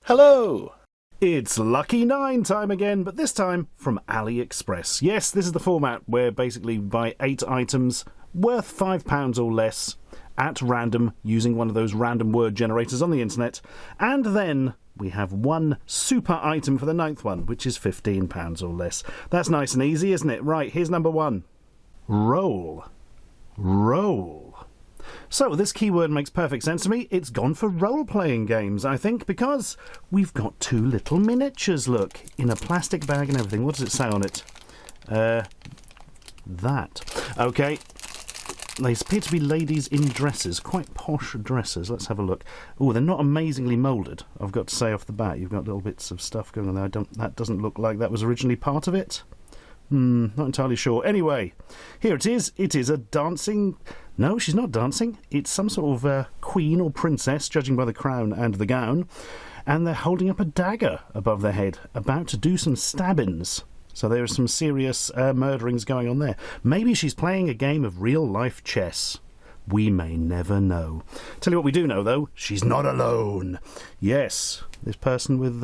Hello! It's Lucky 9 time again, but this time from AliExpress. Yes, this is the format where basically you buy 8 items worth £5 or less at random using one of those random word generators on the internet, and then we have one super item for the 9th one, which is £15 or less. That's nice and easy, isn't it? Right, here's number 1. Roll. Roll. So, this keyword makes perfect sense to me. It's gone for role-playing games, I think, because we've got 2 little miniatures, look, in a plastic bag and everything. What does it say on it? That. Okay. They appear to be ladies in dresses, quite posh dresses. Let's have a look. Oh, they're not amazingly moulded, I've got to say off the bat. You've got little bits of stuff going on there. That doesn't look like that was originally part of it. Not entirely sure. Anyway, here it is. It is a dancing... No, she's not dancing. It's some sort of queen or princess, judging by the crown and the gown. And they're holding up a dagger above their head, about to do some stabbings. So there are some serious murderings going on there. Maybe she's playing a game of real-life chess. We may never know. Tell you what we do know, though. She's not alone. Yes, this person with...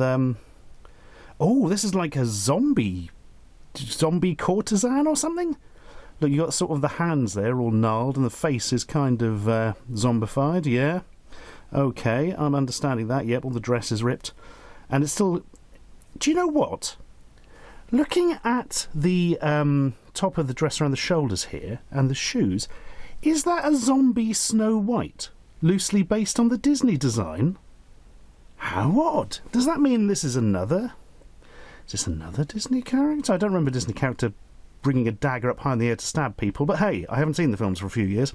Oh, this is like a zombie courtesan or something? Look, you got sort of the hands there all gnarled and the face is kind of zombified, yeah. Okay, I'm understanding that. Yep, all the dress is ripped. And it's still... Do you know what? Looking at the top of the dress around the shoulders here and the shoes, is that a zombie Snow White? Loosely based on the Disney design? How odd. Does that mean this is another... Is this another Disney character? I don't remember a Disney character bringing a dagger up high in the air to stab people, but hey, I haven't seen the films for a few years.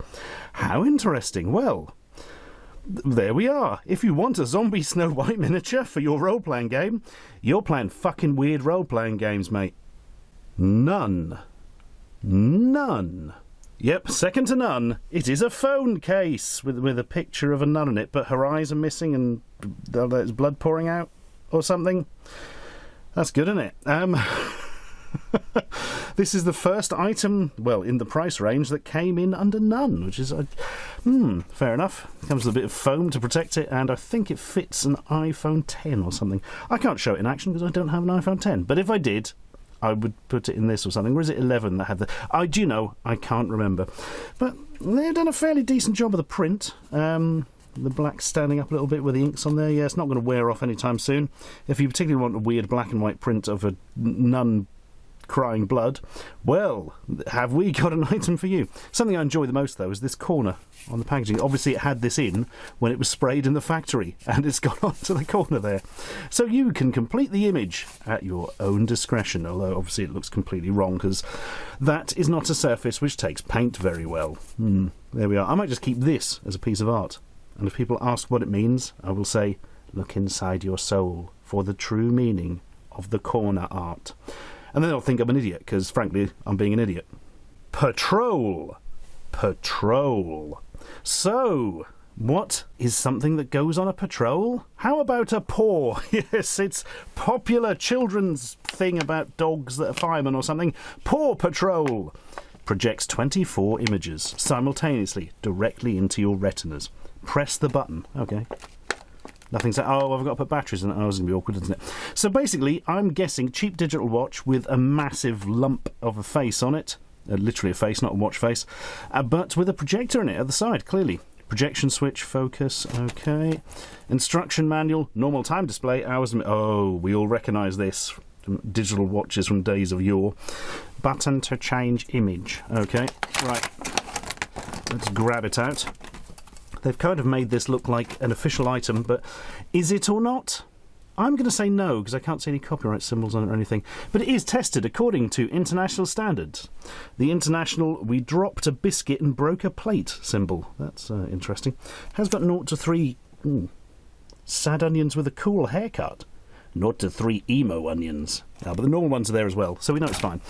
How interesting. Well, there we are. If you want a zombie Snow White miniature for your role-playing game, you're playing fucking weird role-playing games, mate. None. Yep, second to none. It is a phone case with a picture of a nun in it, but her eyes are missing and there's blood pouring out or something. That's good, isn't it? This is the first item, well, in the price range that came in under none, which is, fair enough. It comes with a bit of foam to protect it, and I think it fits an iPhone 10 or something. I can't show it in action because I don't have an iPhone 10, but if I did, I would put it in this or something. Or is it 11 that had the... Do you know? I can't remember. But they've done a fairly decent job of the print. The black standing up a little bit with the inks on there. Yeah, it's not going to wear off anytime soon. If you particularly want a weird black and white print of a nun crying blood, well, have we got an item for you? Something I enjoy the most, though, is this corner on the packaging. Obviously, it had this in when it was sprayed in the factory, and it's gone onto the corner there. So you can complete the image at your own discretion, although obviously it looks completely wrong, because that is not a surface which takes paint very well. There we are. I might just keep this as a piece of art. And if people ask what it means, I will say, look inside your soul for the true meaning of the corner art. And then they'll think I'm an idiot, because, frankly, I'm being an idiot. Patrol. Patrol. So, what is something that goes on a patrol? How about a paw? Yes, it's popular children's thing about dogs that are firemen or something. Paw Patrol. Projects 24 images simultaneously directly into your retinas. Press the button. Okay. Nothing's... Oh, I've got to put batteries in it. Oh, it's going to be awkward, isn't it? So basically, I'm guessing cheap digital watch with a massive lump of a face on it. Literally a face, not a watch face. But with a projector in it at the side, clearly. Projection switch, focus, okay. Instruction manual, normal time display, hours... Oh, we all recognise this. Digital watches from days of yore. Button to change image. Okay, right. Let's grab it out. They've kind of made this look like an official item, but is it or not? I'm going to say no, because I can't see any copyright symbols on it or anything. But it is tested according to international standards. The international, we dropped a biscuit and broke a plate symbol. That's interesting. Has got 0 to 3 sad onions with a cool haircut. 0 to 3 emo onions. But the normal ones are there as well, so we know it's fine.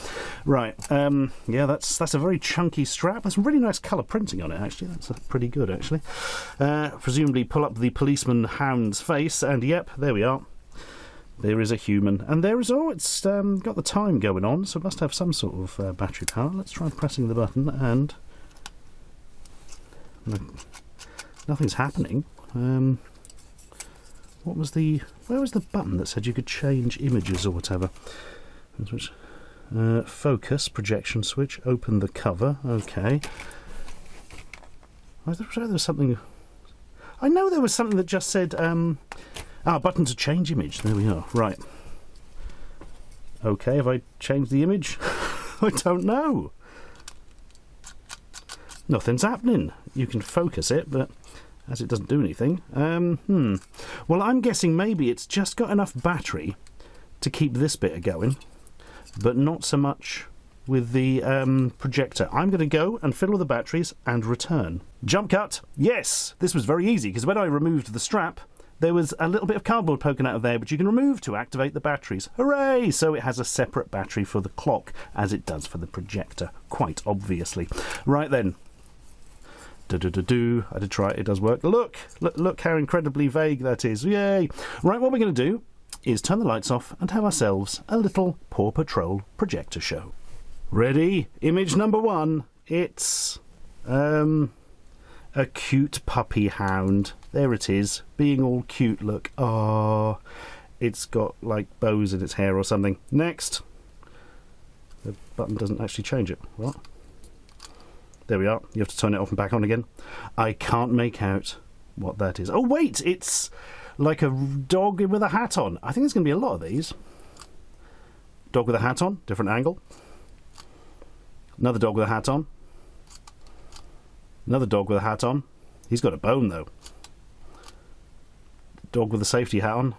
Right, yeah, that's a very chunky strap. There's some really nice colour printing on it, actually. That's pretty good, actually. Presumably pull up the policeman hound's face, and yep, there we are. There is a human. And there is... Oh, it's got the time going on, so it must have some sort of battery power. Let's try pressing the button, and... Nothing's happening. What was the... Where was the button that said you could change images or whatever? Switch. Focus, projection switch, open the cover, okay. I thought there was something... I know there was something that just said, button to change image, there we are, right. Okay, have I changed the image? I don't know. Nothing's happening. You can focus it, but as it doesn't do anything. Well, I'm guessing maybe it's just got enough battery to keep this bit going, but not so much with the projector. I'm going to go and fiddle with the batteries and return. Jump cut! Yes! This was very easy, because when I removed the strap, there was a little bit of cardboard poking out of there, but you can remove to activate the batteries. Hooray! So it has a separate battery for the clock, as it does for the projector, quite obviously. Right then. I did try it, it does work. Look how incredibly vague that is. Yay! Right, what we're going to do is turn the lights off and have ourselves a little Paw Patrol projector show. Ready? Image number 1. It's a cute puppy hound. There it is, being all cute, look. Oh, it's got like bows in its hair or something. Next. The button doesn't actually change it. What? There we are. You have to turn it off and back on again. I can't make out what that is. Oh wait, it's like a dog with a hat on. I think there's going to be a lot of these. Dog with a hat on, different angle. Another dog with a hat on. Another dog with a hat on. He's got a bone though. Dog with a safety hat on.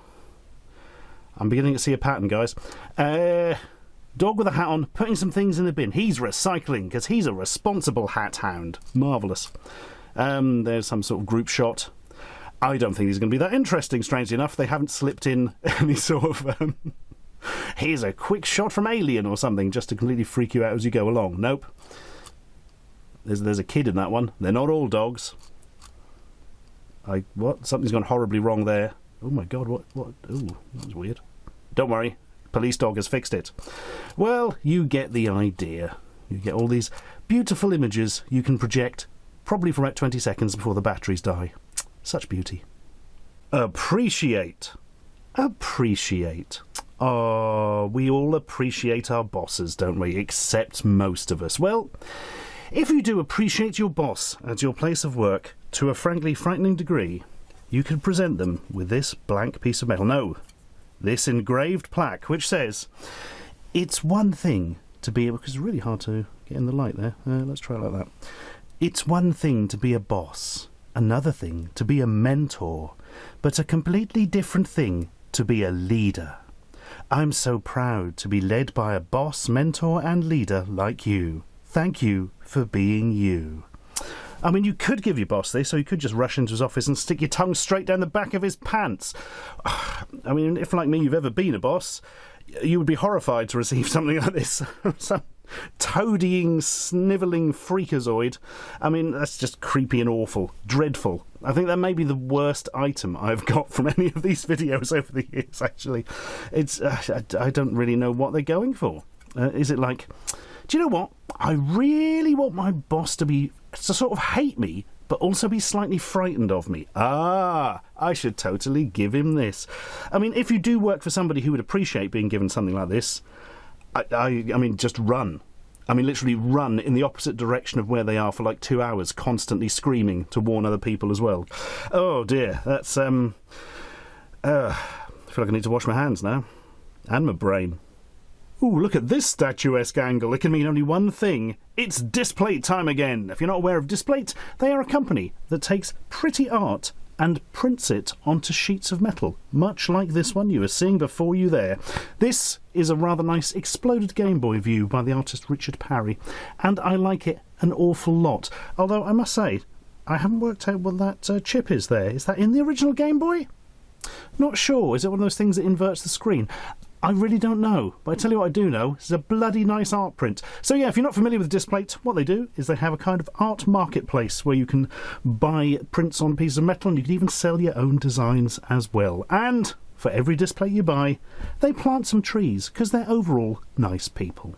I'm beginning to see a pattern, guys. Dog with a hat on, putting some things in the bin. He's recycling, because he's a responsible hat hound. Marvellous. There's some sort of group shot. I don't think these are going to be that interesting, strangely enough. They haven't slipped in any sort of... here's a quick shot from Alien or something, just to completely freak you out as you go along. Nope. There's a kid in that one. They're not all dogs. What? Something's gone horribly wrong there. Oh my god, what? Ooh, that was weird. Don't worry. Police dog has fixed it. Well, you get the idea. You get all these beautiful images you can project, probably for about 20 seconds before the batteries die. Such beauty. Appreciate. Appreciate. Oh, we all appreciate our bosses, don't we? Except most of us. Well, if you do appreciate your boss at your place of work to a frankly frightening degree, you can present them with this blank piece of metal. No. This engraved plaque, which says, it's one thing to be... Because it's really hard to get in the light there. Let's try it like that. It's one thing to be a boss, another thing to be a mentor, but a completely different thing to be a leader. I'm so proud to be led by a boss, mentor and leader like you. Thank you for being you. I mean, you could give your boss this, or you could just rush into his office and stick your tongue straight down the back of his pants. I mean, if, like me, you've ever been a boss, you would be horrified to receive something like this. Some toadying, snivelling freakazoid. I mean, that's just creepy and awful. Dreadful. I think that may be the worst item I've got from any of these videos over the years, actually. It's I don't really know what they're going for. Is it like... Do you know what? I really want my boss to sort of hate me, but also be slightly frightened of me. I should totally give him this. I mean, if you do work for somebody who would appreciate being given something like this, I mean, just run. I mean, literally run in the opposite direction of where they are for like 2 hours, constantly screaming to warn other people as well. Oh dear, that's, I feel like I need to wash my hands now. And my brain. Ooh, look at this statuesque angle. It can mean only one thing. It's Displate time again. If you're not aware of Displate, they are a company that takes pretty art and prints it onto sheets of metal, much like this one you were seeing before you there. This is a rather nice exploded Game Boy view by the artist Richard Parry, and I like it an awful lot. Although, I must say, I haven't worked out what that chip is there. Is that in the original Game Boy? Not sure. Is it one of those things that inverts the screen? I really don't know, but I tell you what I do know, it's a bloody nice art print. So yeah, if you're not familiar with Displate, what they do is they have a kind of art marketplace where you can buy prints on pieces of metal, and you can even sell your own designs as well. And for every Displate you buy, they plant some trees, because they're overall nice people.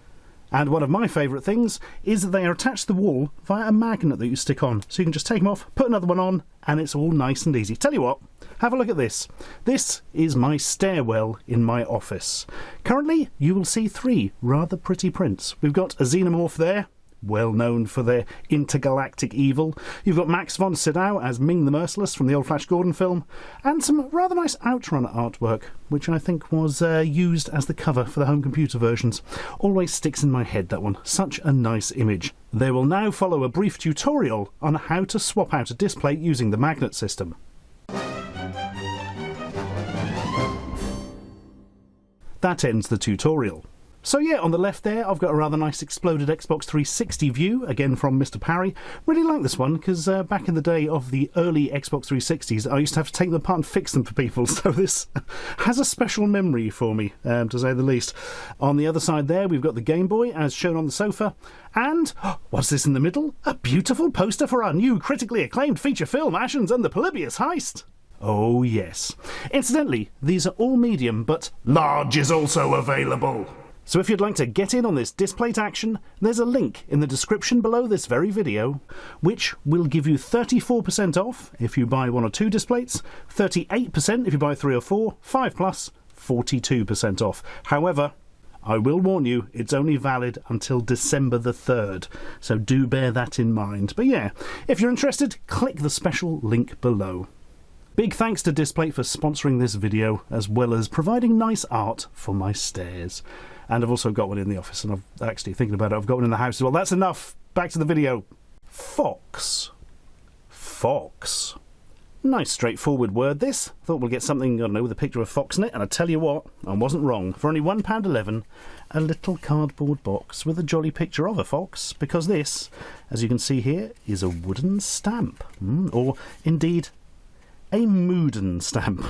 And one of my favourite things is that they are attached to the wall via a magnet that you stick on. So you can just take them off, put another one on, and it's all nice and easy. Tell you what, have a look at this. This is my stairwell in my office. Currently, you will see 3 rather pretty prints. We've got a Xenomorph there, well known for their intergalactic evil. You've got Max von Sydow as Ming the Merciless from the old Flash Gordon film, and some rather nice Outrun artwork, which I think was used as the cover for the home computer versions. Always sticks in my head, that one. Such a nice image. There will now follow a brief tutorial on how to swap out a Displate using the magnet system. That ends the tutorial. So yeah, on the left there, I've got a rather nice exploded Xbox 360 view, again from Mr. Parry. Really like this one, because back in the day of the early Xbox 360s, I used to have to take them apart and fix them for people, so this has a special memory for me, to say the least. On the other side there, we've got the Game Boy, as shown on the sofa, and, what's this in the middle? A beautiful poster for our new critically acclaimed feature film, Ashens and the Polybius Heist. Oh yes. Incidentally, these are all medium, but large is also available. So if you'd like to get in on this Displate action, there's a link in the description below this very video, which will give you 34% off if you buy 1 or 2 Displates, 38% if you buy 3 or 4, 5 plus, 42% off. However, I will warn you, it's only valid until December the 3rd, so do bear that in mind. But yeah, if you're interested, click the special link below. Big thanks to Displate for sponsoring this video, as well as providing nice art for my stairs. And I've also got one in the office, and I've actually, thinking about it, I've got one in the house as well. That's enough. Back to the video. Fox. Fox. Nice straightforward word, this. Thought we'll get something, I don't know, with a picture of a fox in it, and I tell you what, I wasn't wrong. For only £1.11, a little cardboard box with a jolly picture of a fox, because this, as you can see here, is a wooden stamp. Or, indeed, a Mooden stamp.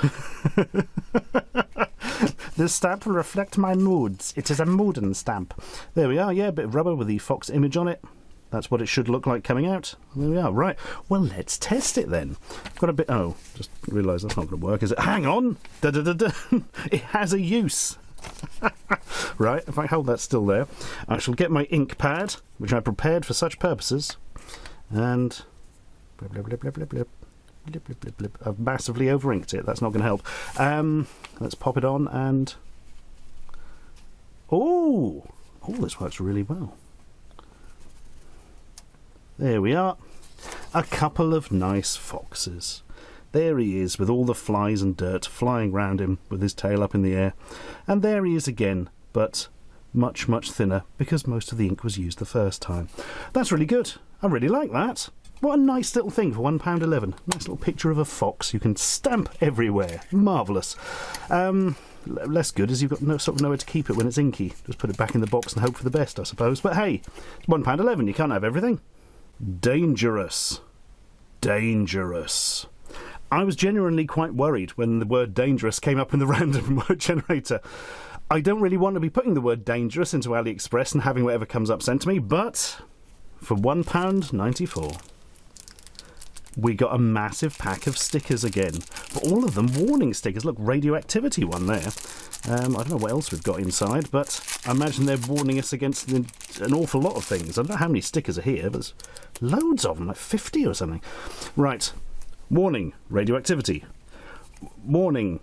This stamp will reflect my moods. It is a Mooden stamp. There we are, yeah, a bit of rubber with the fox image on it. That's what it should look like coming out. There we are, right. Well, let's test it then. I've got a bit... Oh, just realised that's not going to work, is it? Hang on! Da-da-da-da. It has a use. Right, if I hold that still there, I shall get my ink pad, which I prepared for such purposes, and... Blip, blip, blip, blip, blip, blip. Blip, blip, blip, blip. I've massively over-inked it. That's not going to help. Let's pop it on and... Oh, this works really well. There we are. A couple of nice foxes. There he is, with all the flies and dirt flying round him, with his tail up in the air. And there he is again, but much, much thinner, because most of the ink was used the first time. That's really good. I really like that. What a nice little thing for £1.11. Nice little picture of a fox you can stamp everywhere. Marvellous. Less good as you've got nowhere to keep it when it's inky. Just put it back in the box and hope for the best, I suppose. But hey, it's £1.11. You can't have everything. Dangerous. Dangerous. I was genuinely quite worried when the word dangerous came up in the random word generator. I don't really want to be putting the word dangerous into AliExpress and having whatever comes up sent to me, but for £1.94... we got a massive pack of stickers again. But all of them warning stickers. Look, radioactivity one there. I don't know what else we've got inside, but I imagine they're warning us against an awful lot of things. I don't know how many stickers are here, but there's loads of them, like 50 or something. Right. Warning, radioactivity. Warning,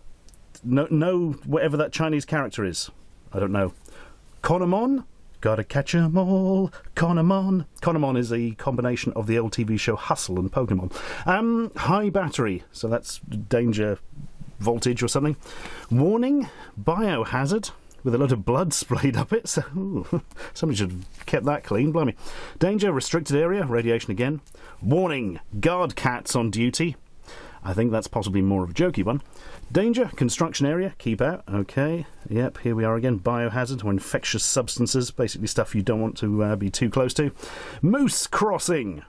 no whatever that Chinese character is. I don't know. Konamon? Gotta catch 'em all, Konamon. Konamon is a combination of the old TV show Hustle and Pokemon. High battery, so that's danger voltage or something. Warning, biohazard, with a lot of blood sprayed up it, so somebody should have kept that clean, blimey. Danger, restricted area, radiation again. Warning, guard cats on duty. I think that's possibly more of a jokey one. Danger, construction area, keep out. Okay, yep, here we are again. Biohazard or infectious substances, basically stuff you don't want to be too close to. Moose crossing.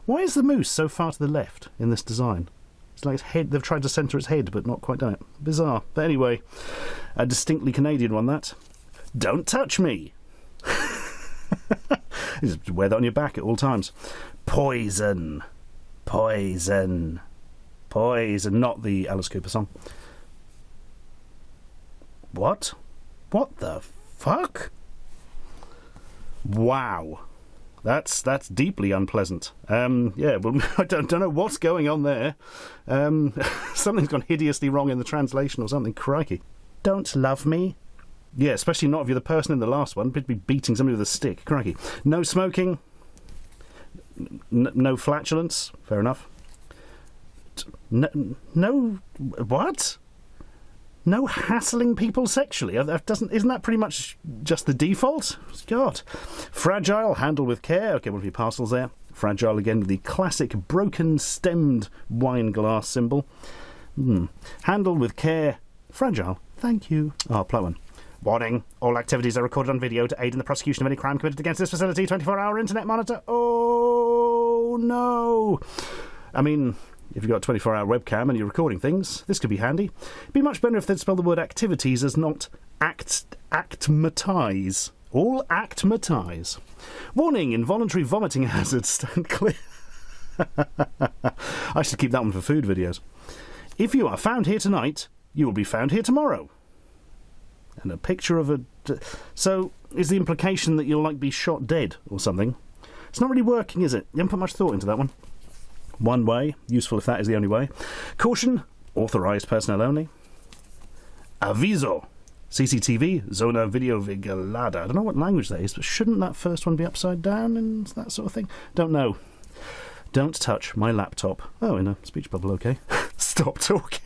Why is the moose so far to the left in this design? It's like its head, they've tried to centre its head, but not quite done it. Bizarre. But anyway, a distinctly Canadian one, that. Don't touch me. Just wear that on your back at all times. Poison. Poison. Poison, not the Alice Cooper song. What? What the fuck? Wow. That's deeply unpleasant. Yeah, well, I don't know what's going on there. Something's gone hideously wrong in the translation or something. Crikey. Don't love me? Yeah, especially not if you're the person in the last one. Be beating somebody with a stick. Crikey. No smoking. No flatulence. Fair enough. No... What? No hassling people sexually. Isn't that pretty much just the default? God. Fragile, handle with care. Okay, one of your parcels there. Fragile again with the classic broken stemmed wine glass symbol. Handle with care. Fragile. Thank you. Oh, plot one. Warning. All activities are recorded on video to aid in the prosecution of any crime committed against this facility. 24-hour internet monitor. Oh, no. I mean... If you've got a 24-hour webcam and you're recording things, this could be handy. It'd be much better if they'd spell the word activities as not actmatise. All actmatise. Warning, involuntary vomiting hazard. Stand clear. I should keep that one for food videos. If you are found here tonight, you will be found here tomorrow. And a picture of a... So, is the implication that you'll, be shot dead or something? It's not really working, is it? You haven't put much thought into that one. One way, useful if that is the only way. Caution, authorised personnel only. Aviso, CCTV, zona video vigilada. I don't know what language that is, but shouldn't that first one be upside down and that sort of thing? Don't know. Don't touch my laptop. Oh, in a speech bubble, okay. Stop talking.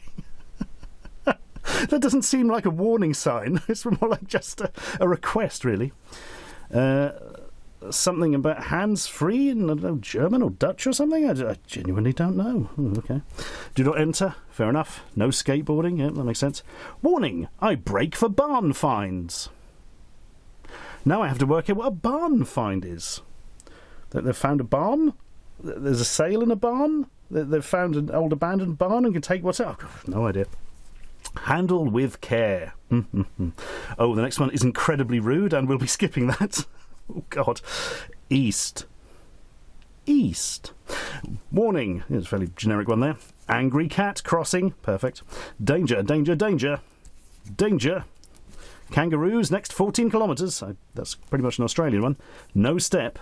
That doesn't seem like a warning sign. It's more like just a request, really. Something about hands-free in, I don't know, German or Dutch or something? I genuinely don't know. Okay. Do not enter. Fair enough. No skateboarding. Yeah, that makes sense. Warning! I break for barn finds. Now I have to work out what a barn find is. That they've found a barn? There's a sale in a barn? They've found an old abandoned barn and can take what's out? No idea. Handle with care. Oh, the next one is incredibly rude and we'll be skipping that. Oh, God. East. East. Warning. It's a fairly generic one there. Angry cat crossing. Perfect. Danger, danger, danger. Danger. Kangaroos next 14 kilometres. That's pretty much an Australian one. No step.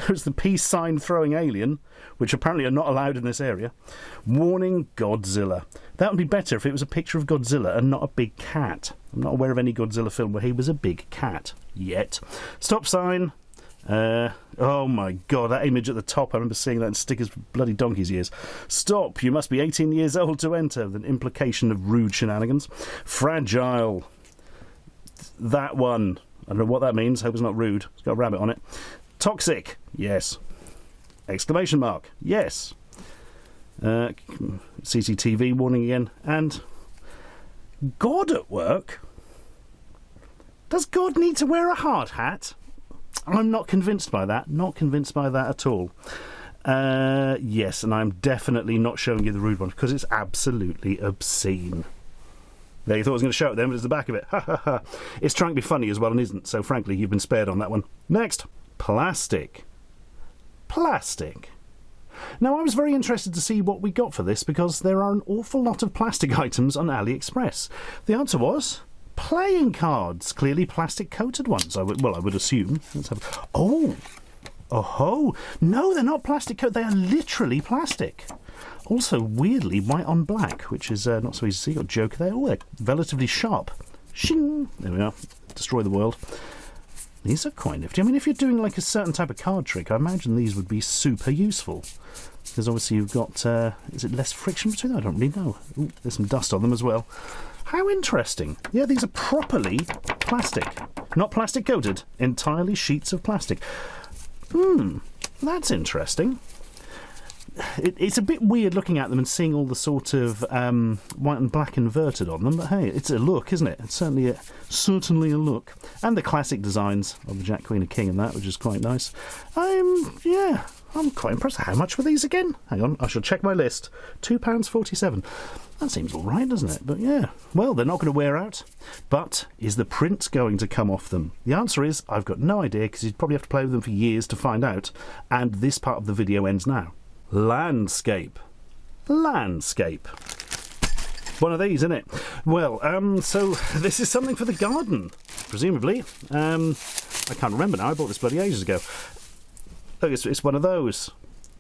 There's the peace sign throwing alien, which apparently are not allowed in this area. Warning, Godzilla. That would be better if it was a picture of Godzilla and not a big cat. I'm not aware of any Godzilla film where he was a big cat. Yet. Stop sign. Oh my God, that image at the top, I remember seeing that in Stickers for bloody donkey's ears. Stop, you must be 18 years old to enter, with an implication of rude shenanigans. Fragile. That one. I don't know what that means, hope it's not rude. It's got a rabbit on it. Toxic. Yes. Exclamation mark. Yes. CCTV warning again. And God at work? Does God need to wear a hard hat? I'm not convinced by that. Not convinced by that at all. Yes, and I'm definitely not showing you the rude one because it's absolutely obscene. There, you thought I was going to show it then, but it's the back of it. Ha ha ha. It's trying to be funny as well and isn't, so frankly, you've been spared on that one. Next. Plastic. Plastic. Now, I was very interested to see what we got for this because there are an awful lot of plastic items on AliExpress. The answer was playing cards, clearly plastic-coated ones. I would assume. Let's have... Oh! Oh-ho! No, they're not plastic-coated. They are literally plastic. Also, weirdly, white on black, which is not so easy to see. Got a joke there. Oh, they're relatively sharp. Shing! There we are. Destroy the world. These are quite nifty. I mean, if you're doing like a certain type of card trick, I imagine these would be super useful. Because obviously you've got... is it less friction between them? I don't really know. Ooh, there's some dust on them as well. How interesting. Yeah, these are properly plastic. Not plastic coated. Entirely sheets of plastic. That's interesting. It's a bit weird looking at them and seeing all the sort of white and black inverted on them, but hey, it's a look, isn't it? It's certainly a look. And the classic designs of the Jack, Queen and King and that, which is quite nice. I'm quite impressed. How much were these again? Hang on, I shall check my list. £2.47. That seems all right, doesn't it? But yeah, well, they're not going to wear out. But is the print going to come off them? The answer is, I've got no idea, because you'd probably have to play with them for years to find out. And this part of the video ends now. Landscape. Landscape. One of these, isn't it? Well, so this is something for the garden. presumably. I can't remember now. I bought this bloody ages ago. Look, it's one of those.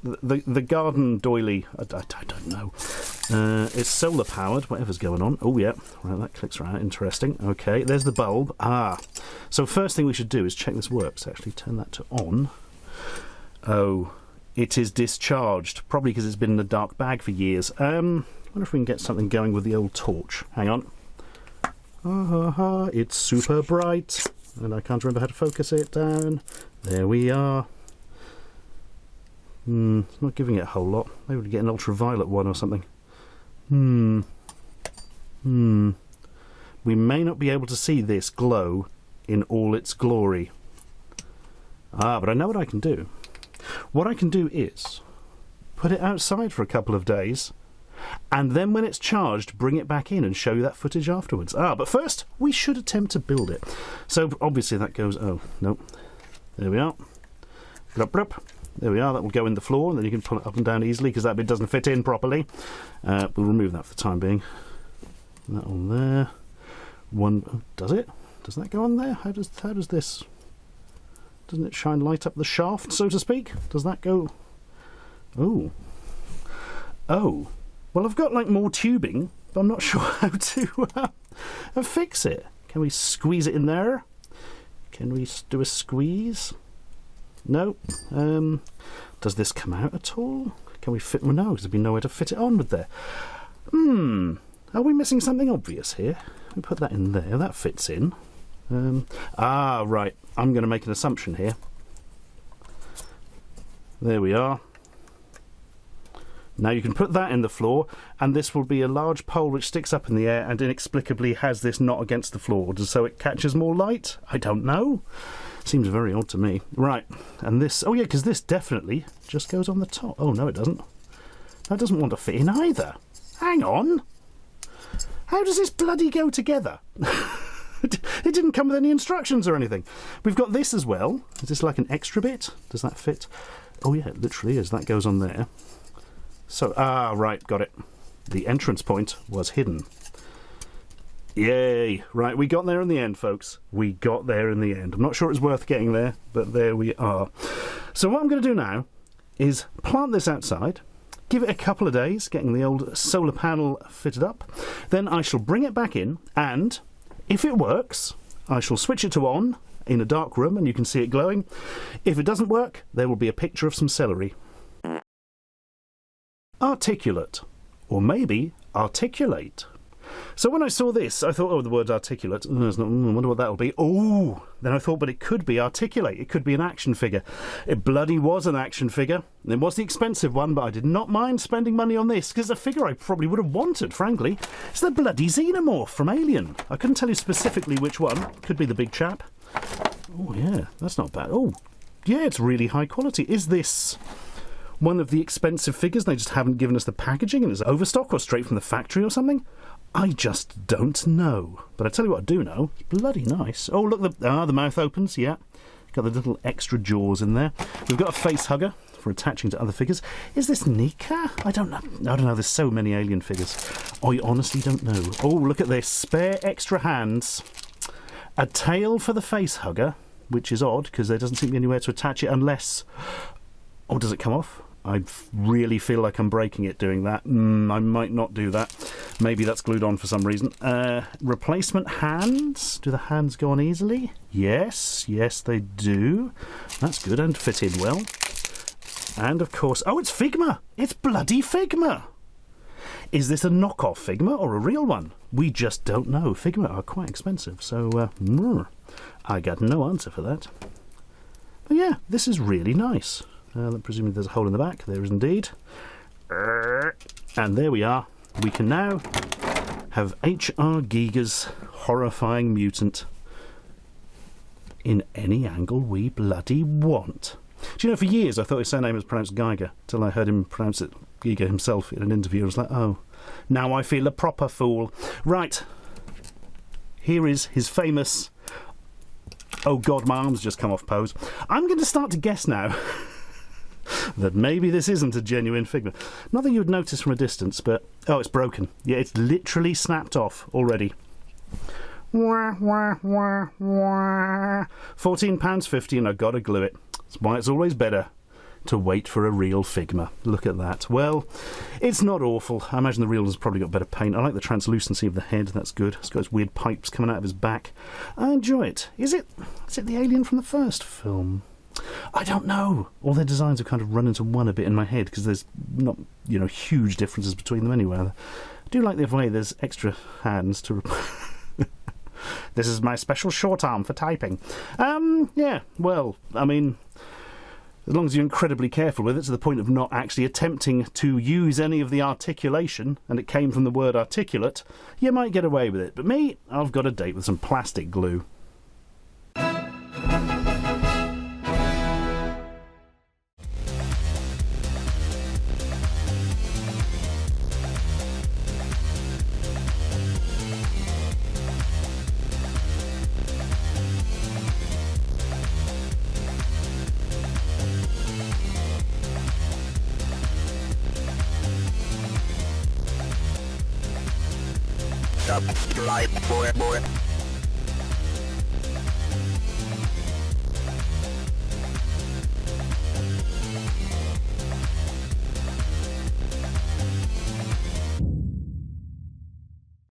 The garden doily. I don't know. It's solar powered, whatever's going on. Oh, yeah. Right, that clicks right. Interesting. Okay, there's the bulb. So first thing we should do is check this works. Actually, turn that to on. Oh, it is discharged. Probably because it's been in a dark bag for years. I wonder if we can get something going with the old torch. Hang on. It's super bright. And I can't remember how to focus it down. There we are. It's not giving it a whole lot. Maybe we'll get an ultraviolet one or something. We may not be able to see this glow in all its glory. But I know what I can do. What I can do is put it outside for a couple of days, and then when it's charged, bring it back in and show you that footage afterwards. But first, we should attempt to build it. So obviously that goes... Oh, no. There we are. There we are, that will go in the floor, and then you can pull it up and down easily, because that bit doesn't fit in properly. We'll remove that for the time being. That on there. One, does it? Does that go on there? How does this... Doesn't it light up the shaft, so to speak? Does that go... Oh. Well, I've got, like, more tubing, but I'm not sure how to fix it. Can we squeeze it in there? Can we do a squeeze? No. Does this come out at all? Can we fit... Well, no, because there'd be nowhere to fit it on with there. Are we missing something obvious here? We put that in there. That fits in. Right. I'm going to make an assumption here. There we are. Now you can put that in the floor, and this will be a large pole which sticks up in the air and inexplicably has this knot against the floor, so it catches more light? I don't know. Seems very odd to me. Right, and this... Oh, yeah, because this definitely just goes on the top. Oh, no, it doesn't. That doesn't want to fit in either. Hang on. How does this bloody go together? It didn't come with any instructions or anything. We've got this as well. Is this like an extra bit? Does that fit? Oh, yeah, it literally is. That goes on there. So, right, got it. The entrance point was hidden. Yay! Right, we got there in the end, folks. We got there in the end. I'm not sure it's worth getting there, but there we are. So what I'm going to do now is plant this outside, give it a couple of days, getting the old solar panel fitted up. Then I shall bring it back in, and if it works, I shall switch it to on in a dark room, and you can see it glowing. If it doesn't work, there will be a picture of some celery. Articulate. Or maybe articulate. So when I saw this, I thought, oh, the word articulate. I wonder what that'll be. Oh, then I thought, but it could be articulate. It could be an action figure. It bloody was an action figure. It was the expensive one, but I did not mind spending money on this, because it's a figure I probably would have wanted, frankly. It's the bloody Xenomorph from Alien. I couldn't tell you specifically which one. Could be the big chap. Oh, yeah, that's not bad. Oh, yeah, it's really high quality. Is this one of the expensive figures? They just haven't given us the packaging and it's overstock or straight from the factory or something? I just don't know. But I tell you what I do know. It's bloody nice. Oh, look, the mouth opens, yeah. Got the little extra jaws in there. We've got a face hugger for attaching to other figures. Is this Nika? I don't know. There's so many Alien figures. I honestly don't know. Oh, look at this. Spare extra hands. A tail for the face hugger, which is odd because there doesn't seem to be anywhere to attach it unless... Oh, does it come off? I really feel like I'm breaking it doing that. I might not do that. Maybe that's glued on for some reason. Replacement hands. Do the hands go on easily? Yes, they do. That's good and fit in well. And of course... Oh, it's Figma! It's bloody Figma! Is this a knockoff Figma or a real one? We just don't know. Figma are quite expensive, so I got no answer for that. But yeah, this is really nice. Presumably there's a hole in the back. There is indeed. And there we are. We can now have H.R. Giger's horrifying mutant in any angle we bloody want. Do you know, for years I thought his surname was pronounced Geiger, till I heard him pronounce it Giger himself in an interview. I was like, oh, now I feel a proper fool. Right. Here is his famous... Oh God, my arm's just come off pose. I'm going to start to guess now that maybe this isn't a genuine figure. Not that you would notice from a distance, but... Oh, it's broken. Yeah, it's literally snapped off already. Wah, wah, wah, wah. £14.50 and I've got to glue it. That's why it's always better to wait for a real Figma. Look at that. Well, it's not awful. I imagine the real one's probably got better paint. I like the translucency of the head. That's good. It's got those weird pipes coming out of his back. I enjoy it. Is it the alien from the first film? I don't know. All their designs have kind of run into one a bit in my head because there's not, huge differences between them anyway. I do like the way there's extra hands to... This is my special short arm for typing. Yeah, well, I mean... As long as you're incredibly careful with it to the point of not actually attempting to use any of the articulation, and it came from the word articulate, you might get away with it. But me, I've got a date with some plastic glue. Subscribe for more.